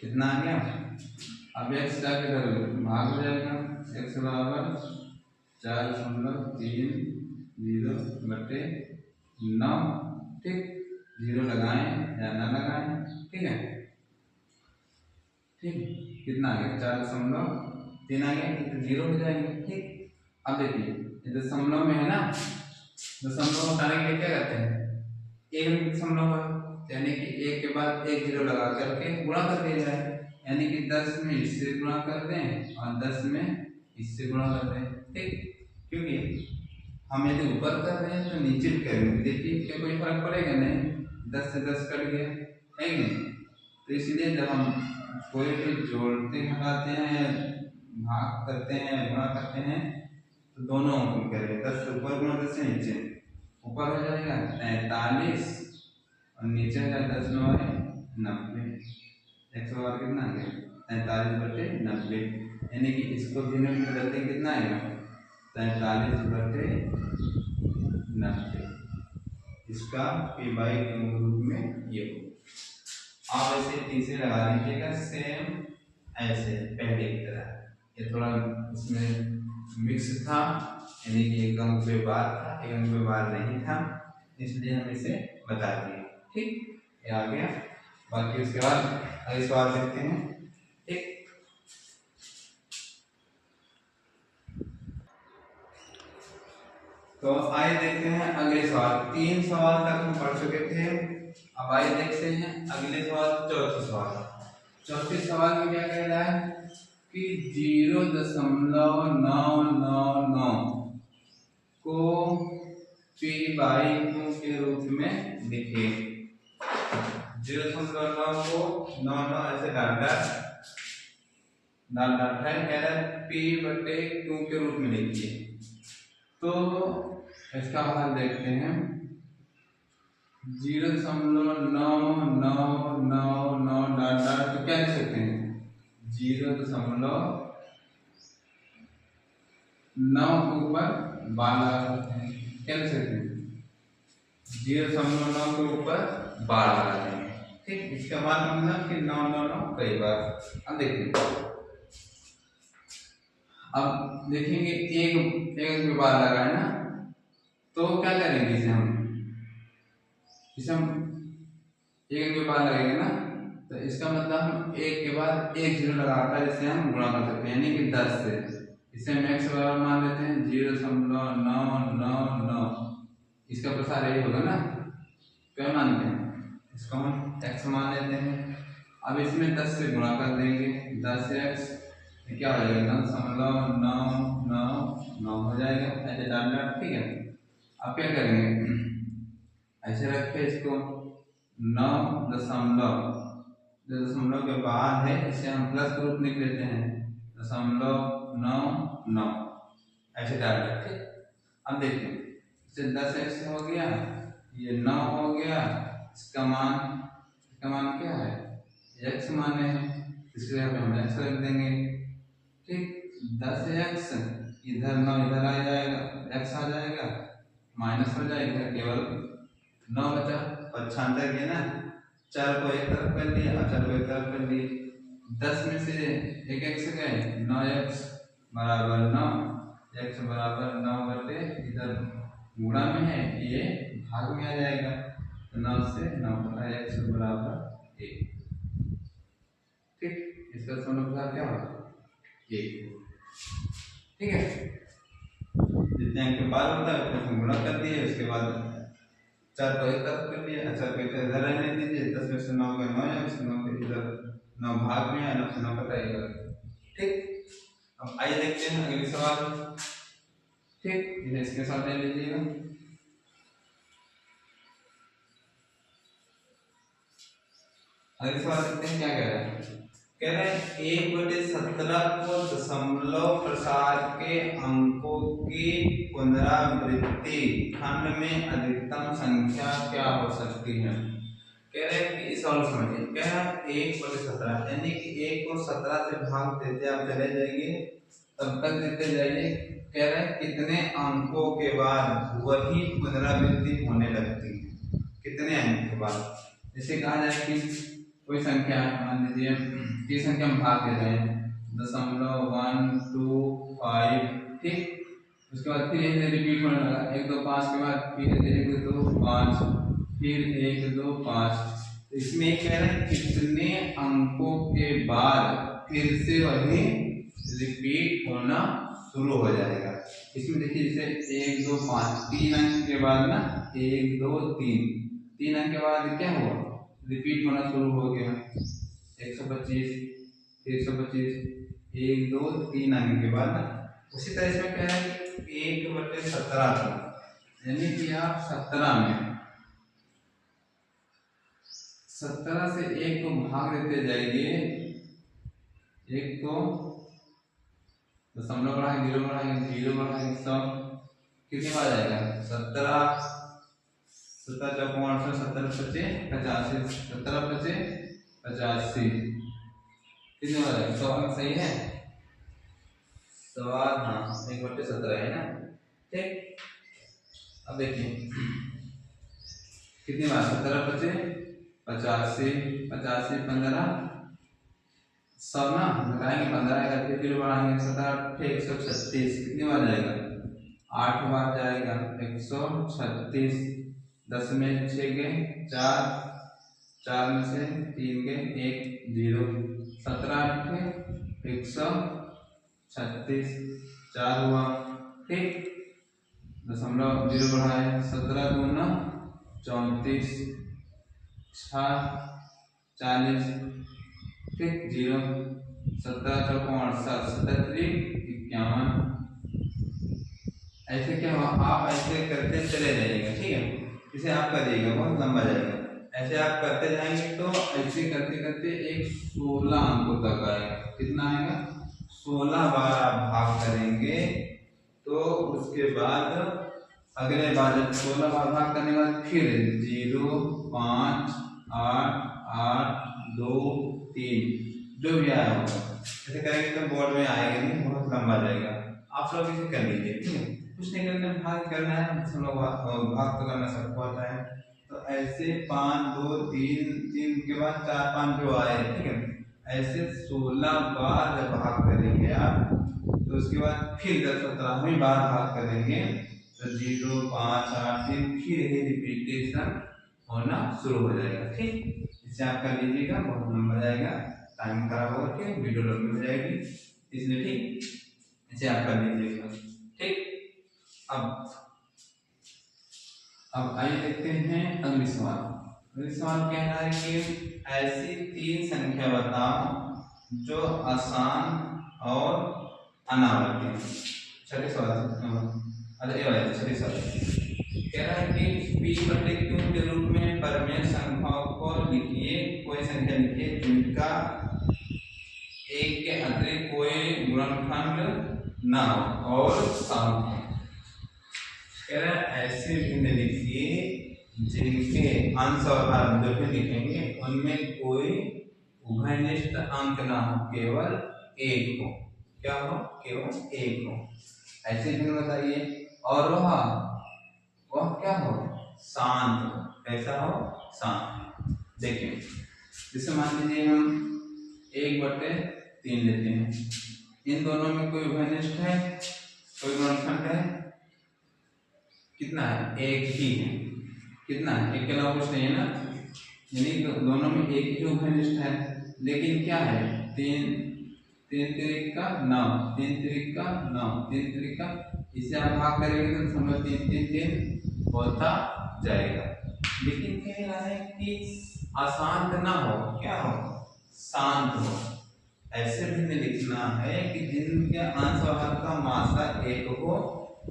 Speaker 1: कितना आ गया? अब x जाके भाग हो जाएगा, x बराबर 4.30/9। ठीक, 0 लगाएं या ना लगाएं, ठीक है। ठीक, कितना आ गया, 4.3 आ गया, तो 0 हो जाएंगे। ठीक, अब देखिए ये दशमलव में है ना, दशमलव हटाने के लिए क्या करते हैं, एक दशमलव है, यानी कि एक के बाद एक 0 लगा करके गुणा कर दिया जाए, यानी कि 10 में इससे गुणा कर दें और 10 में इससे गुणा कर दें। ठीक, क्योंकि हम यदि ऊपर कर रहे हैं तो नीचे भी करेंगे, देखिए क्या कोई फर्क पड़ेगा नहीं, 10 से 10 कट गया है कि नहीं। तो इसलिए जब हम कोई भी जोड़ते घटाते हैं, भाग करते हैं, गुणा करते हैं, तो दोनों अंक करें, 10 से ऊपर गुणा 10 से नीचे, ऊपर हो जाएगा 43 और नीचे हो जाएगा 10 9 90। 100 कितना आ गया, 43/90, यानी कि इसको भिन्न में बदलते कितना आएगा, 43/90। इसका p/q रूप में ये हो। आप ऐसे तीसरे लगा लीजिएगा, सेम ऐसे पहले की तरह। ये थोड़ा इसमें मिक्स था, यानी कि एक अंक पे बार था, एक अंक पे बार नहीं था, इसलिए हम इसे बता दिए। ठीक, ये आ गया। बाकी उसके बाद अगले सवाल देखते हैं। ठीक, तो आइए देखते हैं अगले सवाल। 3 सवाल तक हम पढ़ चुके थे, अब आइए देखते हैं अगले सवाल, चौथे सवाल। चौथे सवाल में क्या कह रहा है कि 0.999 को p/q के रूप में लिखिए। 0.9 को 9 ऐसे डाल है, कह रहा है P/Q के रूप में लिखिए। तो इसका हल देखते हैं। 0.9999 तो क्या लिख सकते हैं? 0.9 के ऊपर 12 लगा सकते हैं। क्या लिख सकते हैं? 0.9 के ऊपर 12 लगा देंगे। ठीक, इसका मतलब कि 999 कई बार। अब देखिए, अब देखेंगे एक के बाद लगा है ना, तो क्या करेंगे इसे हम एक के बाद लगेगा ना, तो इसका मतलब हम एक के बाद एक जीरो लगाकर इसे हम गुणा कर सकते हैं, यानी कि 10 से। इसे हम x बराबर मान लेते हैं 0.999। इसका प्रसार यही होगा ना, क्या मानते हैं? इसको हम x मान लेते हैं। अब इसमें 10 से गुणा कर देंगे, 10x क्या हो जाएगा? 9.999 हो जाएगा, ऐसे डालना। ठीक है, अब क्या करेंगे? ऐसे रखे इसको 9.9 के बाद है, इसे हम प्लस के रूप में लिख लेते हैं 0.99 ऐसे डाल रखे। अब देखिए, इसे 10x हो गया, ये 9 हो गया, इसका मान क्या है? x माने हैं, इसलिए हम x रख देंगे। ठीक, 10x इधर 9 इधर आ जाएगा, x आ जाएगा, माइनस हो जाएगा, केवल 9 बचा। 95 के ना, 4 को एक तरफ कर लिया और 4 को एक तरफ कर लिए। 10 में से एक x गए, 9x बराबर 9, x बराबर 9 बटे इधर गुणा में है, ये भाग में आ जाएगा, तो 9 से 9 बटा x बराबर 1। ठीक, इसका समीकरण क्या होगा? 1। ठीक है, जितने अंक के बाद होता है उसको गुणा कर दिए, उसके बाद 4 को एक तरफ कर लिया, 4 को इधर रहने दीजिए। 10 में से 9 का 9 है, 9 के इधर 9 भाग में है, 9 से 9 कटाएगा। ठीक, अब आइए देखते हैं अगले सवाल। ठीक, इन्हें इसके साथ ले लीजिएगा। अगले सवाल देखते हैं क्या कह रहा है। कह रहे हैं 1/17 को दशमलव प्रसार के अंकों की पुनरावृत्ति खंड में अधिकतम संख्या क्या हो सकती है? कह रहे हैं कि इस सवाल समझिए। कह रहा है 1/17 यानी कि 1 को 17 से भाग देते आप चले जाइए, तब तक देते जाइए। कह रहे हैं कितने अंकों के बाद वही पुनरावृत्ति होने लगती है? कितने अंक के बाद? जैसे कहा जाए कि कोई संख्या मान लीजिए की संख्या हम भाग दे रहे हैं 0.125। ठीक, उसके बाद फिर ऐसे रिपीट होने लगा, 1 2 5 के बाद फिर 1 2 5, फिर 1 2 5। इसमें कह रहे हैं कितने अंकों के बाद फिर से वही रिपीट होना शुरू हो जाएगा। इसमें देखिए जैसे 1 2 5 3 अंक के बाद ना 1 2 3 अंक के बाद क्या हुआ? रिपीट होना शुरू हो गया। 125 125 1 2 3 अंक के बाद ना। उसी तरह इसमें क्या है 1/17 था, यानी कि आप 17 में 17 से 1 को भाग देते जाइए। 1 को दशमलव बढ़ाएंगे, 0 बढ़ाएंगे, 0 बढ़ाएंगे, 100 कितनी बार जाएगा? 17 17 चौको 17 पचे 85, 17 पचे 85 कितनी बार जाएगा? 100 अंक सही है सवाल। हाँ, 1/17 है ना। ठीक, अब देखिए कितनी बार? 17 पचे 85, 85 15 100 ना, घटाएंगे 15 का, फिर 0 बढ़ाएंगे 17 136 कितनी बार जाएगा? 8 बार जाएगा, 136। 10 में 6 गए 4, 4 में से 3 गए 1 0, 17 136 4 हुआ। ठीक, दशमलव 0 बढ़ाए 17 दूना 34 6 40। ठीक, 0 17 चौको 68 37 51। ऐसे क्या हुआ? आप ऐसे करते चले जाइएगा। ठीक है, इसे आप करिएगा, बहुत लंबा जाएगा। ऐसे ऐसे आप करते जाएंगे तो ऐसे करते करते एक 16 अंकों तक आएगा। कितना आएगा? 16 बार आप भाग करेंगे तो उसके बाद अगले बार जब 16 बार भाग करने के बाद फिर 0 5 8 8 2 3 जो भी आया होगा ऐसे करेंगे तो बोर्ड में आएगा नहीं, बहुत लंबा जाएगा। आप लोग इसे कर लीजिए, ठीक है। कुछ नहीं करना, भाग करना है, सब लोग भाग तो करना सबको आता है। तो ऐसे 5 2 3 3 के बाद 4 5 जो आए, ठीक है, ऐसे 16 बार जब भाग करेंगे आप तो उसके बाद फिर जब 17वीं बार भाग करेंगे तो 0 5 8 3 फिर ये रिपीटेशन होना शुरू हो जाएगा, ठीक। इसे आप कर लीजिएगा, बहुत लंबा जाएगा, टाइम खराब होकर के वीडियो लंबी हो जाएगी इसलिए, ठीक। इसे आप कर लीजिएगा, ठीक। अब आइए देखते हैं अगली सवाल। अगली सवाल कह रहा है कि ऐसी 3 संख्या बताओ जो आसान और अनावर्ती है। छठे सवाल छठे सवाल कह रहा है कि p/q के रूप में परमेय संख्याओं को लिखिए। कोई संख्या लिखिए जिनका एक के अतिरिक्त कोई गुणनखंड ना हो और शांत हो। कह रहा है ऐसे भिन्न लिखिए जिनके अंश और हर जो भी लिखेंगे उनमें कोई उभयनिष्ठ अंक ना हो, केवल एक हो। क्या हो? केवल एक हो। ऐसे भिन्न बताइए। और वह क्या हो? शांत हो। कैसा हो? शांत। देखिए जैसे मान लीजिए हम 1/3 लेते हैं, इन दोनों में कोई उभयनिष्ठ है, कोई गुणनखंड है? कितना है? एक ही है। कितना है? एक के अलावा कुछ नहीं है ना, यानी दोनों में एक ही उभयनिष्ठ है। लेकिन क्या है? 3 3 3 का 9, 3 3 का 9, 3 3 का, इसे आप भाग करेंगे तो समझ 3 3 3 होता जाएगा। लेकिन कह रहा है कि अशांत ना हो, क्या हो? शांत हो। ऐसे भी लिखना है कि जिनके अंश और हर का मात्रा एक हो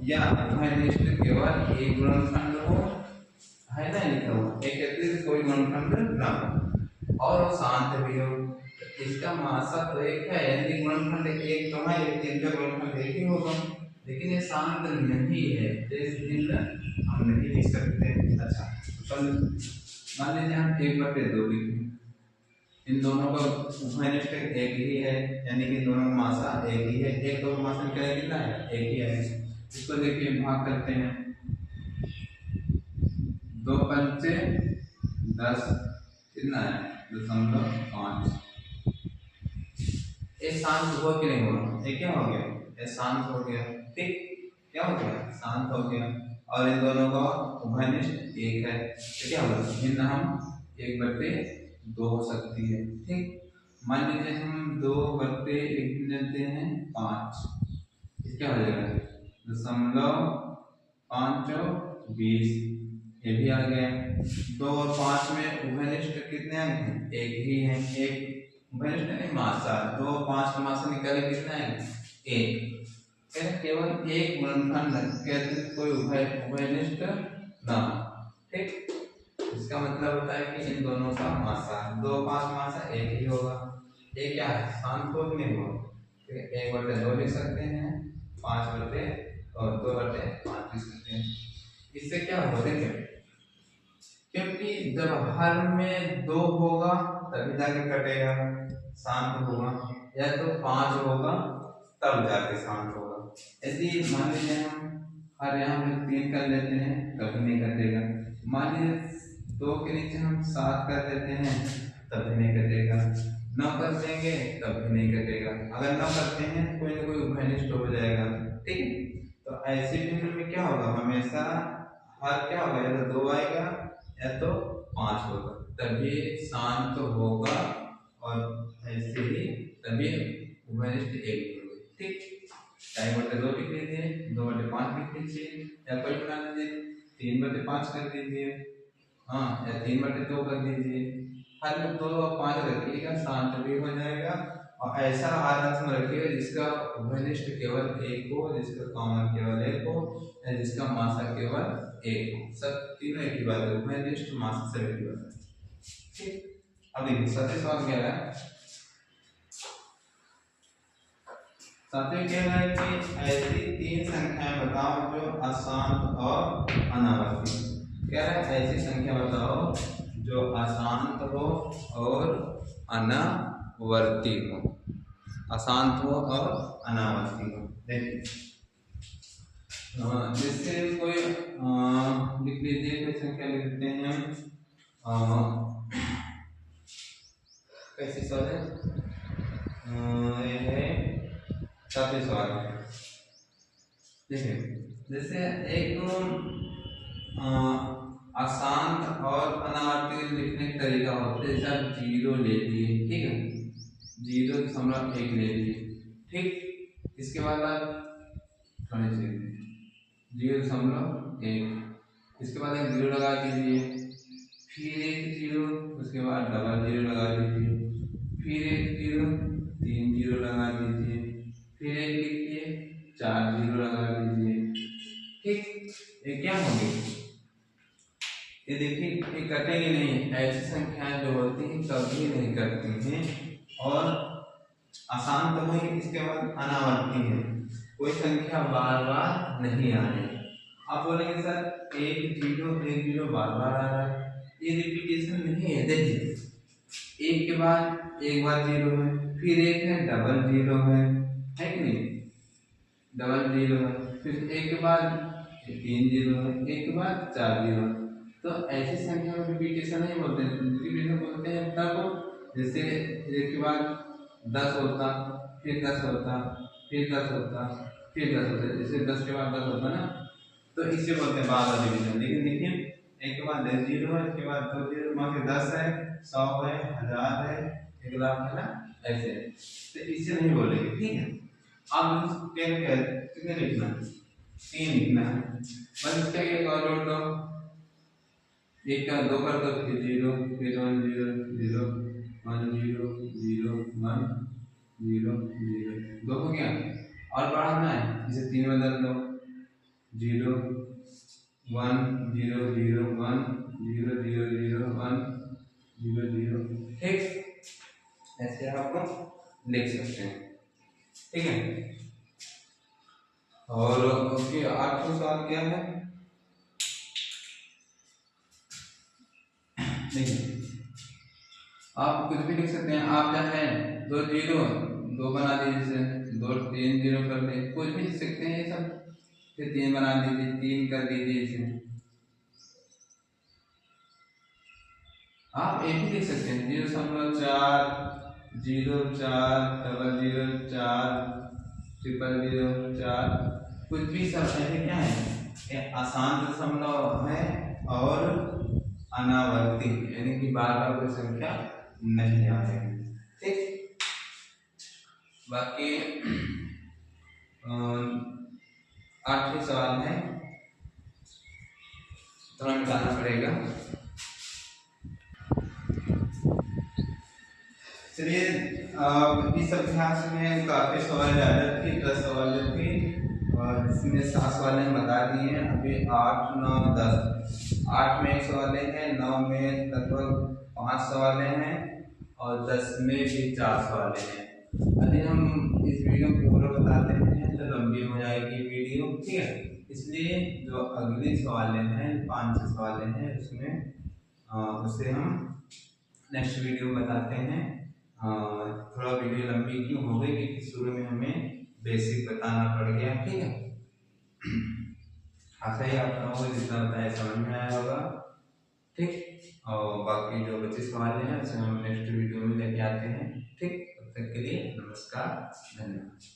Speaker 1: या उभयनिष्ठ केवल एक गुणनखंड हो, है ना, लिखा हुआ एक अतिरिक्त कोई गुणनखंड ना हो और वो शांत भी हो। इसका मात्रा तो एक है, यदि गुणनखंड एक तो है, लेकिन इनका गुणनखंड एक ही होगा, लेकिन ये शांत नहीं है, हम नहीं लिख सकते। अच्छा चल मान लीजिए हम 1/2 लिखें, इन दोनों का उभयनिष्ठ एक ही है, यानी कि दोनों का मात्रा एक ही है। एक दो मात्रा निकलेगा कितना है? एक ही है। इसको देखिए भाग करते हैं, 2 पंचे 10, कितना है? 0.5। ये शांत हुआ कि नहीं हुआ? ये क्या हो गया? ये शांत हो गया, ठीक। क्या हो गया? शांत हो गया। और इन दोनों का उभयनिष्ठ एक है, तो क्या होगा? भिन्न हम 1/2 हो सकती है, ठीक। मान लीजिए हम 2/1 लेते हैं 5, क्या हो जाएगा? 0.5 20, ये भी आ गया। 2 और 5 में उभयनिष्ठ कितने अंक हैं? एक ही है। एक उभयनिष्ठ नहीं, मात्रा 2 और 5 का मात्रा निकाले कितना है? एक। केवल एक गुणनखंड कहते कोई उभयनिष्ठ ना, ठीक। इसका मतलब होता है कि इन दोनों का मात्रा 2 5 मात्रा एक ही होगा। ये क्या है? शांत हो नहीं हो, 1/2 लिख सकते हैं, 2/5 लिख सकते हैं। इससे क्या हो? देखिए क्योंकि जब हर में 2 होगा तभी जाके कटेगा, शांत होगा, या तो 5 होगा तब जाके शांत होगा। यदि मान लीजिए हम हर यहाँ में 3 कर लेते हैं कभी नहीं कटेगा। मान लीजिए 2 के नीचे हम 7 कर देते हैं तभी नहीं कटेगा। 9 कर देंगे तभी नहीं कटेगा। अगर 9 करते हैं कोई ना कोई उभयनिष्ठ हो जाएगा, ठीक। तो ऐसे भिन्न में क्या होगा? हमेशा हर क्या होगा? या तो 2 आएगा या तो 5 होगा, तभी शांत होगा। और ऐसे ही तभी उभयनिष्ठ एक होगा, ठीक। 4/2 लिख लीजिए, 2/5 लिख लीजिए, या कोई बना लीजिए 3/5 कर दीजिए, हाँ, या 3/2 कर दीजिए। हर में 2 और 5 रखिएगा, शांत भी हो जाएगा। और ऐसा आदर्श में रखिएगा जिसका उभयनिष्ठ केवल एक हो, जिसका कॉमन केवल एक हो, या जिसका मात्रा केवल एक हो। सब तीनों एक ही बात है, उभयनिष्ठ मात्रा सब एक ही बात है। ठीक, अब देखिए सातवें सवाल कह रहा है, सातवें कह रहा है कि ऐसी 3 संख्याएं बताओ जो अशांत और अनावर्ती। कह रहा है ऐसी संख्या बताओ जो अशांत हो और अनावर्ती हो, अशांत हो और अनावर्ती हो। देखिए जिससे कोई लिख लीजिए, कोई संख्या लिख देते हैं, कैसी सवाल है, ये है सातवें सवाल है। देखिए जैसे एक अशांत और अनावर्ती लिखने का तरीका होता है, जैसे आप 0 ले लिए, ठीक है, 0.1 ले लिए, ठीक, इसके बाद आप थोड़े से 0.1, इसके बाद एक 0 लगा दीजिए, फिर एक 0, उसके बाद डबल 0 लगा दीजिए, फिर एक 0, 3 0 लगा दीजिए, फिर एक लिखिए, 4 0 लगा दीजिए, ठीक। ये क्या होंगे, ये देखिए ये कटेंगे नहीं, ऐसी संख्याएं जो होती हैं कभी नहीं कटती हैं, और अशांत हुई, इसके बाद अनावर्ती है, कोई संख्या बार बार नहीं आ रही। आप बोलेंगे सर 1 0 बार बार आ रहा है, ये रिपीटेशन नहीं है। देखिए एक के बाद एक बार 0 है, फिर एक है डबल 0 है कि नहीं, डबल 0 है, फिर एक के बाद 3 0 है, एक के बाद 4 0 है। तो ऐसी संख्या को रिपीटेशन नहीं बोलते हैं, रिपीटेशन बोलते हैं तब जैसे एक के बाद 10 होता, फिर 10 होता, फिर 10 होता, फिर 10 होता, जैसे 10 के बाद 10 होता ना, तो इसे बोलते हैं बार बार डिवीजन। लेकिन देखिए एक के बाद 0 है, इसके बाद 2 0, वहाँ के 10 है, 100 है, 1000 है, 1 लाख है ना, ऐसे, तो इसे नहीं बोलेंगे, ठीक है। आप कितने लिखना है, 3 लिखना है, बस इसका एक और जोड़ दो, एक का 2 कर दो, फिर 0, फिर 1 0 0 1 0 0 1 0 0, 2 हो गया, और बढ़ाना है, इसे 3 बदल दो, 0 1 0 0 1 0 0 0 1 0 0, ठीक, ऐसे आप लिख सकते हैं, ठीक है। और उसके 8वां सवाल क्या है, देखिए आप कुछ भी लिख सकते हैं, आप चाहे 2 0 2 बना दीजिए, 2 3 0 कर दे, कुछ भी लिख सकते हैं ये सब, फिर 3 बना दीजिए, 3 कर दीजिए इसे, आप एक ही लिख सकते हैं, 0.4 0 4 डबल 0 4 ट्रिपल 0 4, कुछ भी सब ऐसे क्या है, ये आसान दशमलव है और अनावर्ती, यानी कि बार बार कोई संख्या नहीं आ रही, ठीक। बाकी 8वें सवाल है, थोड़ा निकालना पड़ेगा, चलिए इस अभ्यास में काफी सवाल ज्यादा थे, 10 सवाल थे, और इसमें 7 सवाल बता दिए हैं। अभी 8 9 10, 8 में 1 सवाल है, 9 में लगभग 5 सवाल हैं, और 10 में भी 4 सवाल हैं। यदि हम इस वीडियो को पूरा बताते हैं तो लंबी हो जाएगी वीडियो, ठीक है, इसलिए जो अगले सवाल हैं 5 सवाल हैं उसमें उसे हम नेक्स्ट वीडियो बताते हैं। थोड़ा वीडियो लंबी क्यों हो गई, क्योंकि शुरू में हमें बेसिक बताना पड़ गया, ठीक है। आशा ही आप लोगों को जितना बताया समझ में आया होगा, ठीक। और बाकी जो बचे सवाल हैं उसे हम नेक्स्ट वीडियो में लेके आते हैं, ठीक। तब तक के लिए नमस्कार, धन्यवाद।